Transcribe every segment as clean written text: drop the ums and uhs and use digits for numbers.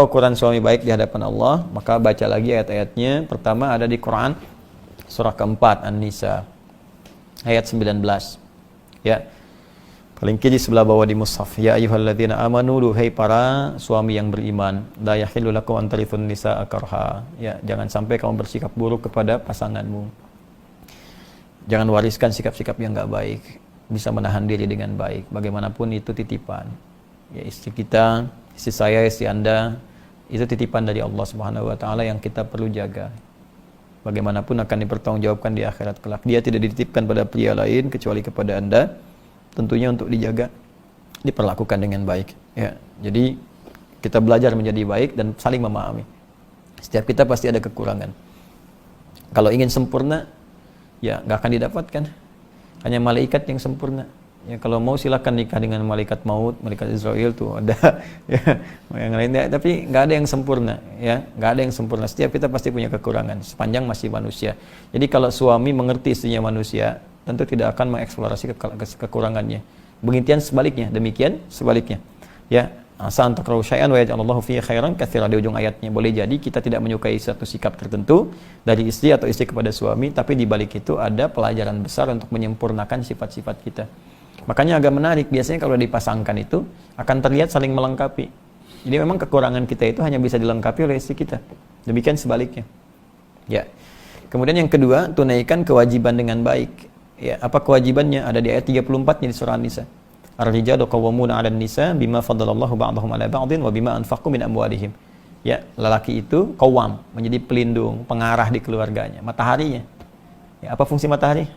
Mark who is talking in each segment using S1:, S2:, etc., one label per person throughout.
S1: ukuran suami baik di hadapan Allah, maka baca lagi ayat-ayatnya. Pertama ada di Quran surah keempat An-Nisa ayat 19. Ya. Paling kiri sebelah bawah di mushaf. Ya ayyuhalladzina amanu, duhai para suami yang beriman, la yahillu lakum an tarithun nisaa karha. Ya, jangan sampai kamu bersikap buruk kepada pasanganmu. Jangan wariskan sikap-sikap yang enggak baik. Bisa menahan diri dengan baik. Bagaimanapun itu titipan. Ya, istri kita, istri saya, istri Anda, itu titipan dari Allah Subhanahu wa taala yang kita perlu jaga. Bagaimanapun akan dipertanggungjawabkan di akhirat kelak. Dia tidak dititipkan pada pria lain kecuali kepada Anda. Tentunya untuk dijaga, diperlakukan dengan baik. Ya, jadi kita belajar menjadi baik dan saling memahami. Setiap kita pasti ada kekurangan. Kalau ingin sempurna, ya nggak akan didapatkan. Hanya malaikat yang sempurna. Ya, kalau mau silakan nikah dengan malaikat maut, malaikat Israel tuh ada. Ya, yang lainnya. Tapi nggak ada yang sempurna. Ya, nggak ada yang sempurna. Setiap kita pasti punya kekurangan. Sepanjang masih manusia. Jadi kalau suami mengerti istrinya manusia, tentu tidak akan mengeksplorasi kekurangannya. Demikian sebaliknya. Ya, asa an takrahu syai'an wa yaj'alallahu fihi khairan katsiran, di ujung ayatnya. Boleh jadi kita tidak menyukai satu sikap tertentu dari istri atau istri kepada suami, tapi di balik itu ada pelajaran besar untuk menyempurnakan sifat-sifat kita. Makanya agak menarik, biasanya kalau dipasangkan itu akan terlihat saling melengkapi. Jadi memang kekurangan kita itu hanya bisa dilengkapi oleh istri kita. Demikian sebaliknya. Ya. Kemudian yang kedua, tunaikan kewajiban dengan baik. Ya, apa kewajibannya? Ada di ayat 34-nya di surah An-Nisa. Ar-rijalu qawwamuna 'alan nisa bima faddalallahu ba'dahum 'ala ba'din wa bima anfaqu min amwalihim. Ya, lelaki itu qawwam, menjadi pelindung, pengarah di keluarganya, mataharinya. Ya, apa fungsi matahari?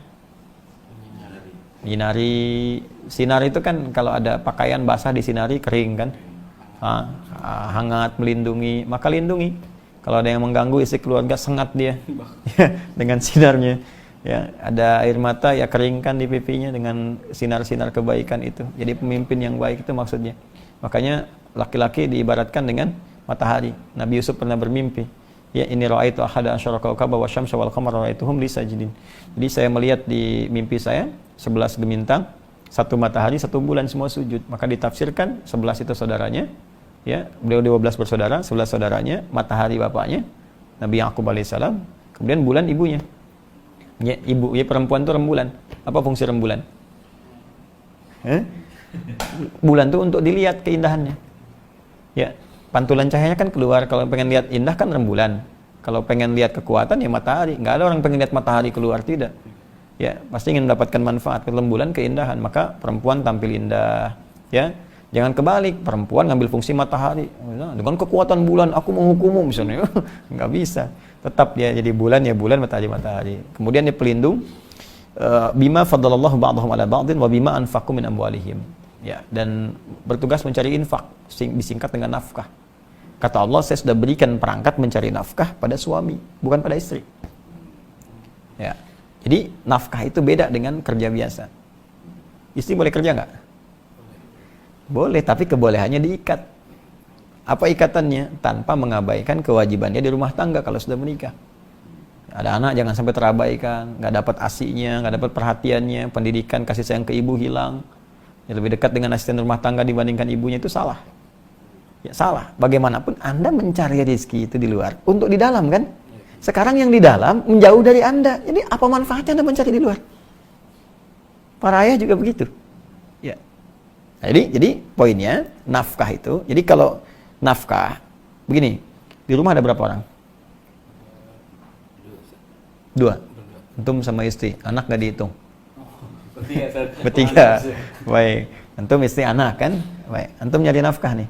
S1: Menyinari. Sinar itu kan kalau ada pakaian basah disinari kering kan? Hangat, melindungi, maka lindungi. Kalau ada yang mengganggu isi keluarga, sengat dia dengan sinarnya. Ya, ada air mata, ya keringkan di pipinya dengan sinar-sinar kebaikan itu. Jadi pemimpin yang baik itu maksudnya. Makanya laki-laki diibaratkan dengan matahari. Nabi Yusuf pernah bermimpi, ya inni ra'aitu ahada asyara kawkaba wasyamsa wal qamara ra'aituhum li sajidin. Jadi saya melihat di mimpi saya 11 bintang, 1 matahari, 1 bulan semua sujud. Maka ditafsirkan 11 itu saudaranya, ya, beliau 12 bersaudara, 11 saudaranya, matahari bapaknya, Nabi Yaqub alaihissalam, kemudian bulan ibunya. Ya, ibu, ya perempuan itu rembulan. Apa fungsi rembulan? Bulan itu untuk dilihat keindahannya. Ya, pantulan cahayanya kan keluar. Kalau pengen lihat indah kan rembulan. Kalau pengen lihat kekuatan ya matahari. Nggak ada orang pengen lihat matahari keluar, tidak. Ya, pasti ingin mendapatkan manfaat. Rembulan keindahan, maka perempuan tampil indah. Ya, jangan kebalik. Perempuan ngambil fungsi matahari. Dengan kekuatan bulan aku menghukummu misalnya. Nggak bisa. Tetap dia jadi bulan, ya bulan, matahari. Kemudian dia pelindung, bima faddalallahu ba'dahum 'ala ba'din wa bima anfaqu min amwalihim. Ya, dan bertugas mencari infak, disingkat dengan nafkah. Kata Allah, saya sudah berikan perangkat mencari nafkah pada suami, bukan pada istri. Ya. Jadi nafkah itu beda dengan kerja biasa. Istri boleh kerja nggak? Boleh, tapi kebolehannya diikat. Apa ikatannya? Tanpa mengabaikan kewajibannya di rumah tangga kalau sudah menikah. Ada anak jangan sampai terabaikan, nggak dapat asinya, nggak dapat perhatiannya, pendidikan, kasih sayang ke ibu hilang. Ya, lebih dekat dengan asisten rumah tangga dibandingkan ibunya, itu salah. Ya salah. Bagaimanapun Anda mencari rezeki itu di luar, untuk di dalam kan? Sekarang yang di dalam menjauh dari Anda. Jadi apa manfaatnya Anda mencari di luar? Para ayah juga begitu. Ya. Jadi poinnya nafkah itu. Jadi kalau nafkah, begini, di rumah ada berapa orang? 2. Antum sama istri, anak nggak dihitung? Bertiga. Baik. Antum istri anak kan? Baik. Antum nyari nafkah nih.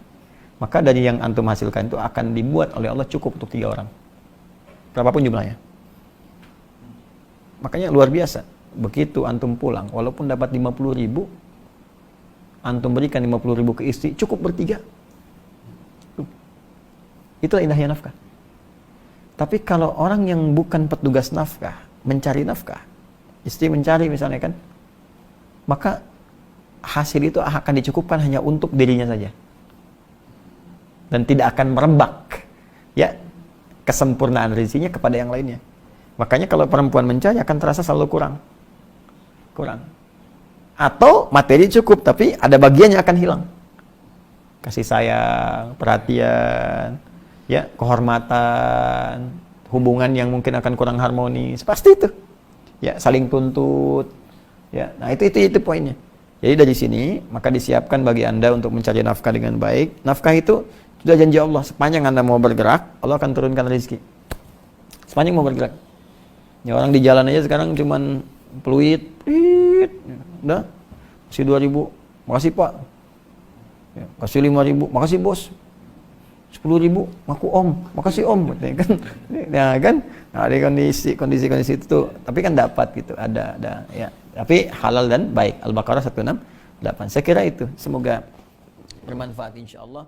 S1: Maka dari yang antum hasilkan itu akan dibuat oleh Allah cukup untuk 3 orang. Berapapun jumlahnya. Makanya luar biasa. Begitu antum pulang, walaupun dapat 50.000, antum berikan 50.000 ke istri, cukup bertiga. Itulah indahnya nafkah. Tapi kalau orang yang bukan petugas nafkah, mencari nafkah, istri mencari misalnya kan, maka hasil itu akan dicukupkan hanya untuk dirinya saja. Dan tidak akan merebak, ya, kesempurnaan rezekinya kepada yang lainnya. Makanya kalau perempuan mencari akan terasa selalu kurang. Atau materi cukup, tapi ada bagiannya akan hilang. kasih sayang, perhatian, ya, kehormatan, hubungan yang mungkin akan kurang harmonis, pasti itu. Ya, saling tuntut. Ya, nah itu poinnya. Jadi dari sini maka disiapkan bagi Anda untuk mencari nafkah dengan baik. Nafkah itu sudah janji Allah, sepanjang Anda mau bergerak, Allah akan turunkan rezeki. Sepanjang mau bergerak. Ya, orang di jalan aja sekarang cuman peluit, udah, kasih 2.000, makasih Pak. Ya, kasih 5.000, makasih Bos. 10.000, ngaku Om, makasih Om, ya kan? Nah kan, nah, ada kondisi itu, tapi kan dapat gitu, ada, ya. Tapi halal dan baik. Al-Baqarah 168. Saya kira itu, semoga bermanfaat insyaallah.